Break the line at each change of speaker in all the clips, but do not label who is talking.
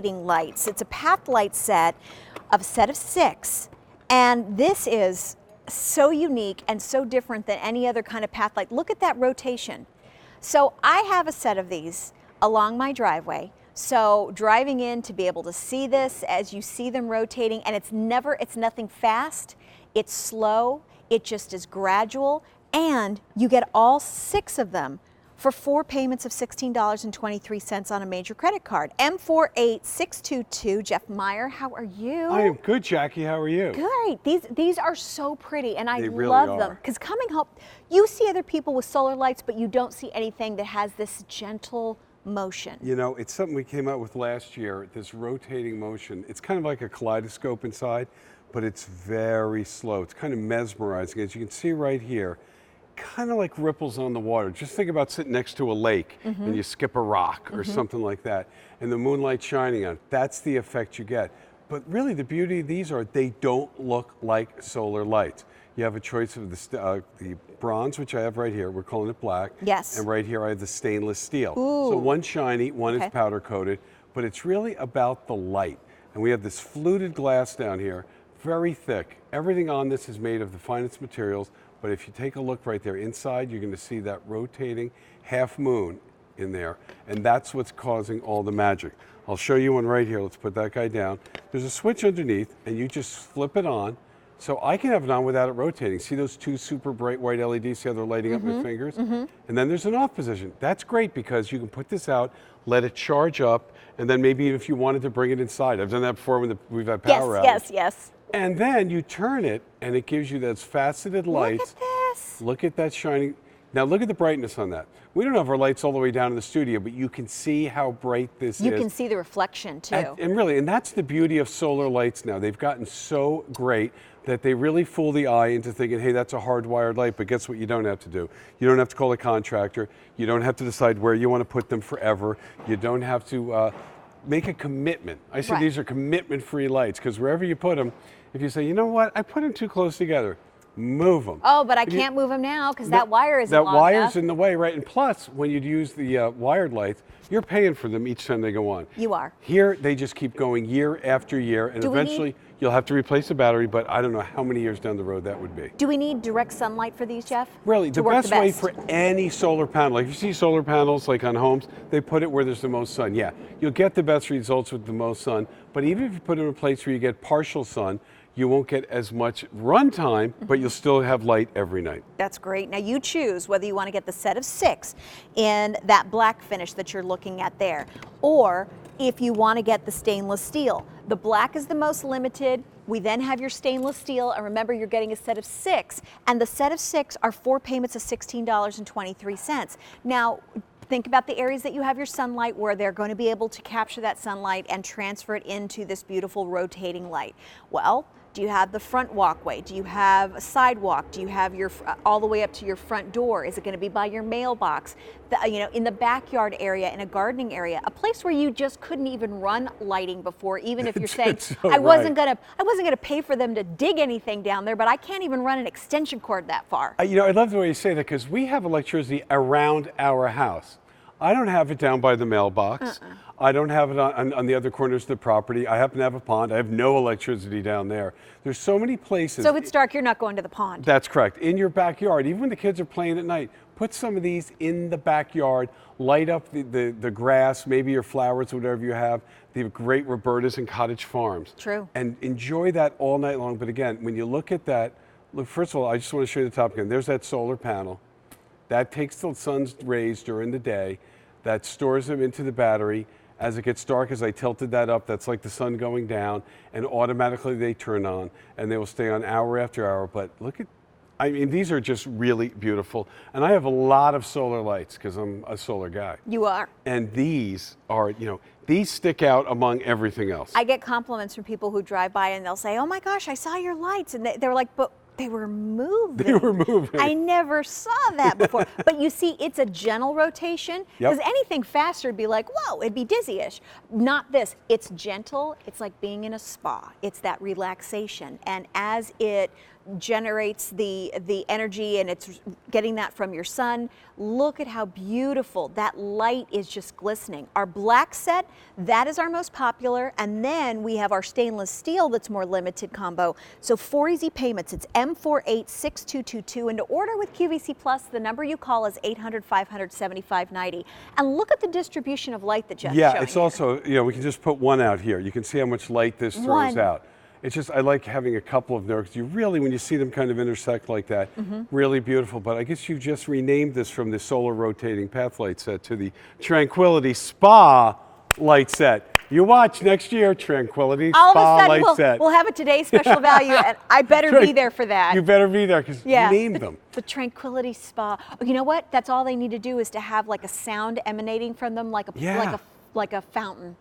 lights. It's a path light set of 6, and this is so unique and so different than any other kind of path light. Look at that rotation. So I have a set of these along my driveway. So driving in to be able to see this as you see them rotating, and it's nothing fast, it's slow, it just is gradual, and you get all 6 of them for 4 payments of $16.23 on a major credit card. M48622, Jeff Meyer, how are you?
I am good, Jackie, how are you?
Great, these are so pretty, and I
really
love them.
are.
Because coming home, you see other people with solar lights, but you don't see anything that has this gentle motion.
You know, it's something we came out with last year, this rotating motion. It's kind of like a kaleidoscope inside, but it's very slow. It's kind of mesmerizing. As you can see right here, kind of like ripples on the water. Just think about sitting next to a lake and you skip a rock or something like that, and the moonlight shining on it. That's the effect you get. But really the beauty of these are they don't look like solar lights. You have a choice of the bronze, which I have right here. We're calling it black.
Yes.
And right here I have the stainless steel.
Ooh.
So one's shiny, one is powder coated, but it's really about the light. And we have this fluted glass down here, very thick. Everything on this is made of the finest materials. But if you take a look right there inside, you're going to see that rotating half moon in there, and that's what's causing all the magic. I'll show you one right here. Let's put that guy down. There's a switch underneath, and you just flip it on. So I can have it on without it rotating. See those 2 super bright white LEDs? See how they're lighting up my fingers? And then there's an off position. That's great because you can put this out, let it charge up, and then maybe if you wanted to bring it inside. I've done that before when we've had power outs.
Yes.
And then you turn it, and it gives you those faceted lights.
Look at this.
Look at that shining. Now look at the brightness on that. We don't have our lights all the way down in the studio, but you can see how bright this is.
You can see the reflection too.
And that's the beauty of solar lights now. They've gotten so great that they really fool the eye into thinking, hey, that's a hardwired light, but guess what you don't have to do? You don't have to call a contractor. You don't have to decide where you want to put them forever. You don't have to make a commitment. I say these are commitment-free lights, because wherever you put them, if you say, you know what, I put them too close together, move them.
Oh, but I can't move them now because that wire isn't long enough.
That wire's in the way, right? And plus, when you use the wired lights, you're paying for them each time they go on.
You are.
Here, they just keep going year after year, and eventually you'll have to replace the battery, but I don't know how many years down the road that would be.
Do we need direct sunlight for these, Jeff?
Really, the best way for any solar panel, like if you see solar panels like on homes, they put it where there's the most sun. Yeah, you'll get the best results with the most sun, but even if you put it in a place where you get partial sun, you won't get as much run time, but you'll still have light every night.
That's great. Now you choose whether you want to get the set of 6 in that black finish that you're looking at there, or if you want to get the stainless steel. The black is the most limited. We then have your stainless steel, and remember you're getting a set of 6, and the set of 6 are 4 payments of $16.23. Now, think about the areas that you have your sunlight where they're going to be able to capture that sunlight and transfer it into this beautiful rotating light. Well, do you have the front walkway? Do you have a sidewalk? Do you have your all the way up to your front door? Is it going to be by your mailbox? In the backyard area, in a gardening area, a place where you just couldn't even run lighting before, even if you're saying, I wasn't gonna pay for them to dig anything down there, but I can't even run an extension cord that far.
I love the way you say that, because we have electricity around our house. I don't have it down by the mailbox. I don't have it on the other corners of the property. I happen to have a pond. I have no electricity down there. There's so many places.
So if it's dark, you're not going to the pond.
That's correct. In your backyard, even when the kids are playing at night, put some of these in the backyard, light up the grass, maybe your flowers, whatever you have. They have great Robertas and cottage farms.
True.
And enjoy that all night long. But again, when you look at that, look, first of all, I just want to show you the top again. There's that solar panel. That takes the sun's rays during the day. That stores them into the battery. As it gets dark, as I tilted that up, that's like the sun going down, and automatically they turn on, and they will stay on hour after hour. But look at, these are just really beautiful. And I have a lot of solar lights because I'm a solar guy.
You are.
And these are, these stick out among everything else.
I get compliments from people who drive by and they'll say, oh my gosh, I saw your lights. And they're like, but they were moving.
They were moving.
I never saw that before. But you see, it's a gentle rotation. Because anything faster would be like, whoa, it'd be dizzy-ish. Not this. It's gentle. It's like being in a spa. It's that relaxation. And as it generates the energy, and it's getting that from your sun. Look at how beautiful that light is, just glistening. Our black set, that is our most popular, and then we have our stainless steel that's more limited combo. So 4 easy payments. It's M486222, and to order with QVC Plus, the number you call is 800-500-7590. And look at the distribution of light that Jeff's showing.
Yeah, it's also, you know, we can just put one out here. You can see how much light this throws out. It's just, I like having a couple of there because you really, when you see them kind of intersect like that, really beautiful. But I guess you just renamed this from the solar rotating path light set to the Tranquility Spa light set. You watch next year, Tranquility Spa light set.
We'll have a today's special value, and I better be there for that.
You better be there because you named them.
The Tranquility Spa. Oh, you know what? That's all they need to do is to have like a sound emanating from them, like a fountain.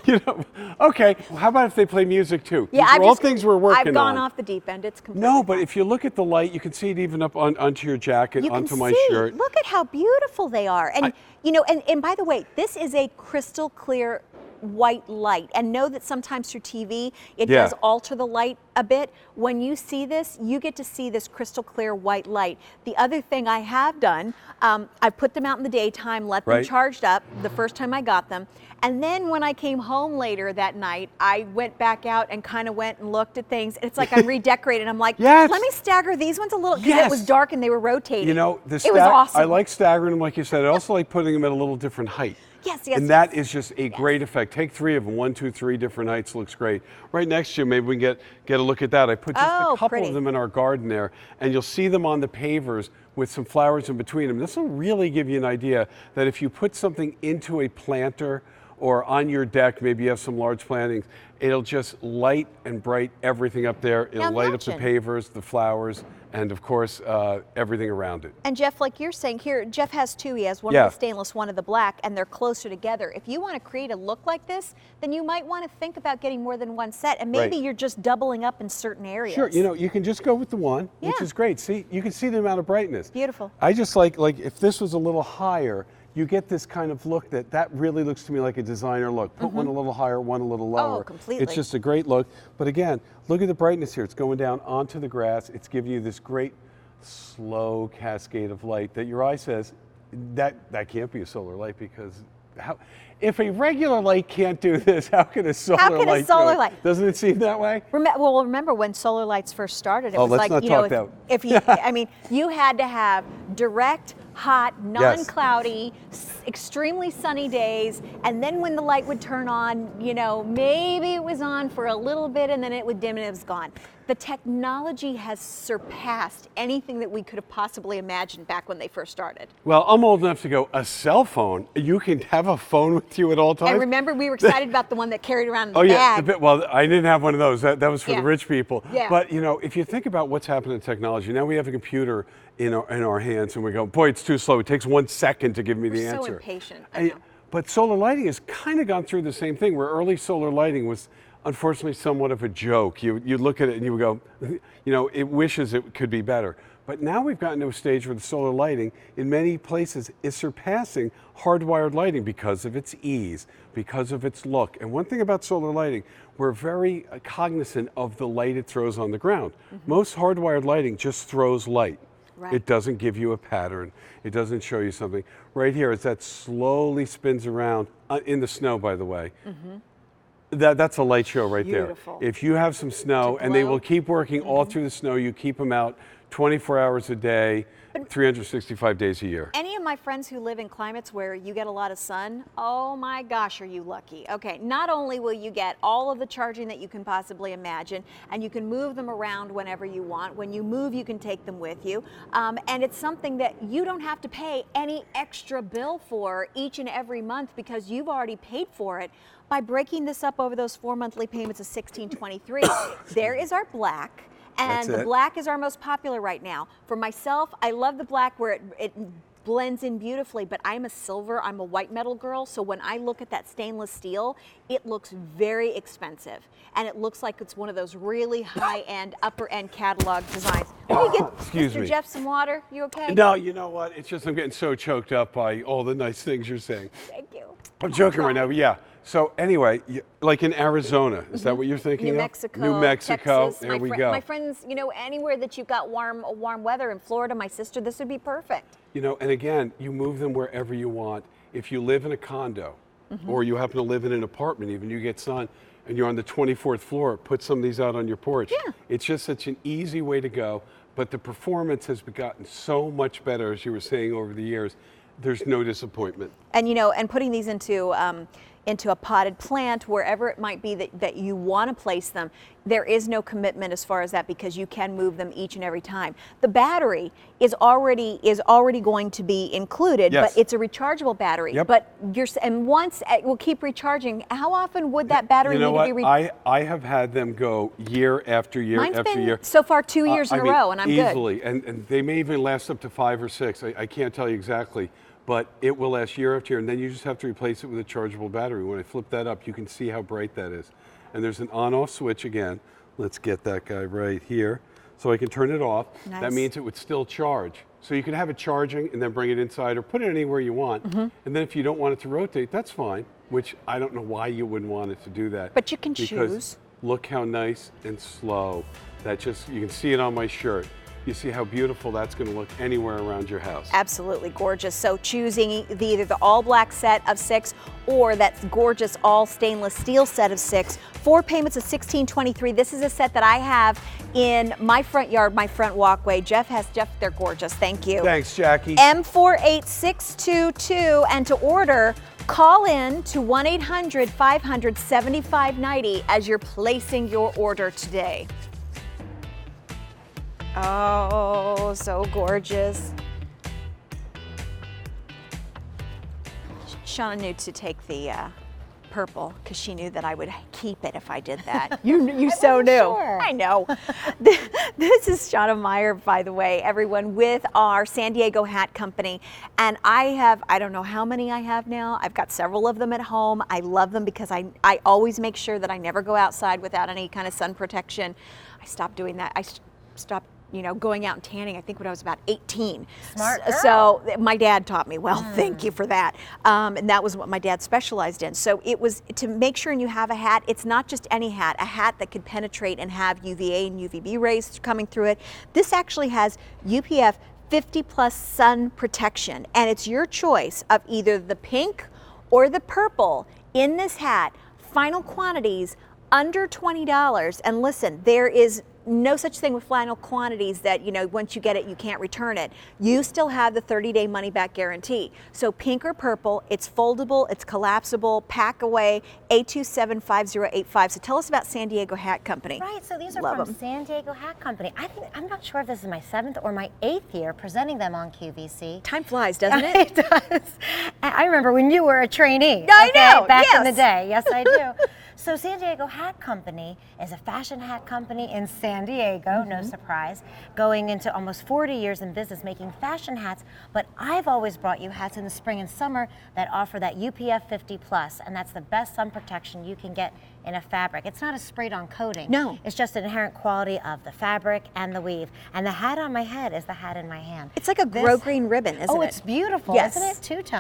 You know, okay. Well, how about if they play music too?
Yeah,
these are all things we're working on.
I've gone off the deep end. It's completely
No, but if you look at the light, you can see it even up onto your jacket, onto my shirt.
Look at how beautiful they are. And you know, and by the way, this is a crystal clear white light, and know that sometimes through TV it does alter the light a bit. When you see this, you get to see this crystal clear white light. The other thing I have done, I've put them out in the daytime, let them charged up the first time I got them, and then when I came home later that night, I went back out and kind of went and looked at things. It's like I'm redecorating. I'm like, let me stagger these ones a little, because it was dark and they were rotating.
You know,
it was awesome.
I like staggering them, like you said. I also like putting them at a little different height. And that is just a great effect. Take 3 of them, 1, 2, 3 different heights, looks great. Right next to you, maybe we can get a look at that. I put just a couple of them in our garden there, and you'll see them on the pavers with some flowers in between them. This will really give you an idea that if you put something into a planter or on your deck, maybe you have some large plantings, it'll just light and bright everything up there. It'll light up the pavers, the flowers, and of course, everything around it.
And Jeff, like you're saying here, Jeff has 2. He has one of the stainless, one of the black, and they're closer together. If you want to create a look like this, then you might want to think about getting more than one set, and maybe you're just doubling up in certain areas.
Sure, you know, you can just go with the one, which is great. See, you can see the amount of brightness.
Beautiful.
I just like if this was a little higher, you get this kind of look that really looks to me like a designer look. Put one a little higher, one a little lower.
Oh, completely.
It's just a great look. But again, look at the brightness here. It's going down onto the grass. It's giving you this great slow cascade of light that your eye says, that can't be a solar light, because if a regular light can't do this, how can a solar light do it? Doesn't it seem that way?
Well, remember when solar lights first started, it was
let's
like,
not talk that.
if you, I mean, you had to have direct, hot, non-cloudy, extremely sunny days, and then when the light would turn on, you know, maybe it was on for a little bit and then it would dim and it was gone. The technology has surpassed anything that we could have possibly imagined back when they first started.
Well, I'm old enough to go, a cell phone? You can have a phone with you at all times?
And remember, we were excited about the one that carried around in the bag.
Yeah, well, I didn't have one of those. That was for the rich people.
Yeah.
But, you know, if you think about what's happened in technology, now we have a computer in our hands and we go, boy, it's too slow. It takes 1 second to give me the answer.
We're so impatient. I know.
But solar lighting has kind of gone through the same thing, where early solar lighting was unfortunately somewhat of a joke. You look at it and you would go, you know, it wishes it could be better. But now we've gotten to a stage where the solar lighting in many places is surpassing hardwired lighting because of its ease, because of its look. And one thing about solar lighting, we're very cognizant of the light it throws on the ground. Most hardwired lighting just throws light. It doesn't give you a pattern. It doesn't show you something. Right here, as that slowly spins around, in the snow, by the way, that's a light show right there. If you have some snow, and they will keep working all through the snow, you keep them out 24 hours a day, 365 days a year.
Any of my friends who live in climates where you get a lot of sun, oh my gosh, are you lucky. Okay, not only will you get all of the charging that you can possibly imagine, and you can move them around whenever you want. When you move, you can take them with you. And it's something that you don't have to pay any extra bill for each and every month, because you've already paid for it by breaking this up over those 4 monthly payments of $16.23. There is our black. And the black is our most popular right now. For myself, I love the black where it blends in beautifully, but I'm a silver, I'm a white metal girl, so when I look at that stainless steel, it looks very expensive. And it looks like it's one of those really high-end, upper-end catalog designs. Can you get Mr. Jeff some water? You okay?
No, you know what? It's just I'm getting so choked up by all the nice things you're saying.
Thank you.
I'm joking right now, but yeah. So anyway, like in Arizona, is that what you're thinking
New
of?
Mexico,
New Mexico,
Texas.
there we go.
My friends, you know, anywhere that you've got warm weather in Florida, my sister, this would be perfect.
You know, and again, you move them wherever you want. If you live in a condo, or you happen to live in an apartment, even you get sun, and you're on the 24th floor, put some of these out on your porch.
Yeah.
It's just such an easy way to go, but the performance has gotten so much better, as you were saying, over the years. There's no disappointment.
And you know, and putting these into a potted plant, wherever it might be that you want to place them, there is no commitment as far as that, because you can move them each and every time. The battery is already going to be included,
Yes.
but it's a rechargeable battery.
Yep.
But and once it will keep recharging. How often would that battery need to be
I have had them go year after year
Mine's
after
been
year.
so far 2 years in a row, and I'm
easily.
good.
And they may even last up to 5 or 6. I can't tell you exactly, but it will last year after year, and then you just have to replace it with a chargeable battery. When I flip that up, you can see how bright that is. And there's an on-off switch again. Let's get that guy right here. So I can turn it off.
Nice.
That means it would still charge. So you can have it charging and then bring it inside or put it anywhere you want. And then if you don't want it to rotate, that's fine, which I don't know why you wouldn't want it to do that.
But you can
because
choose.
Look how nice and slow. That just, you can see it on my shirt. You see how beautiful that's going to look anywhere around your house.
Absolutely gorgeous. So choosing either the all black set of 6 or that gorgeous all stainless steel set of 6, 4 payments of $16.23. This is a set that I have in my front yard, my front walkway. Jeff, they're gorgeous. Thank you.
Thanks, Jackie.
M48622, and to order, call in to 1-800-500-7590 as you're placing your order today. Oh, so gorgeous. Shauna knew to take the purple because she knew that I would keep it if I did that. You so knew.
Sure.
I know. This is Shauna Meyer, by the way, everyone, with our San Diego Hat Company. And I don't know how many I have now. I've got several of them at home. I love them because I always make sure that I never go outside without any kind of sun protection. I stopped doing that. I stopped going out and tanning, I think when I was about 18.
Smart girl.
So my dad taught me, well, thank you for that. And that was what my dad specialized in. So it was to make sure you have a hat. It's not just any hat, a hat that could penetrate and have UVA and UVB rays coming through it. This actually has UPF 50+ sun protection, and it's your choice of either the pink or the purple in this hat. Final quantities under $20. And listen, there is no such thing with final quantities that, once you get it, you can't return it. You still have the 30-day money-back guarantee. So pink or purple, it's foldable, it's collapsible, pack away, 827-5085. So tell us about San Diego Hat Company.
Right, so these are
Love
from
'em.
San Diego Hat Company. I'm not sure if this is my 7th or my 8th year presenting them on QVC.
Time flies, doesn't it?
It does. I remember when you were a trainee.
I know,
Back in the
yes.
day. Yes, I do. So San Diego Hat Company is a fashion hat company in San Diego, no surprise, going into almost 40 years in business making fashion hats, but I've always brought you hats in the spring and summer that offer that UPF 50+, and that's the best sun protection you can get in a fabric. It's not a sprayed on coating.
No.
It's just an inherent quality of the fabric and the weave. And the hat on my head is the hat in my hand.
It's like a grow green ribbon, isn't it?
Oh, it's beautiful,
Yes.
isn't it? Two-tone.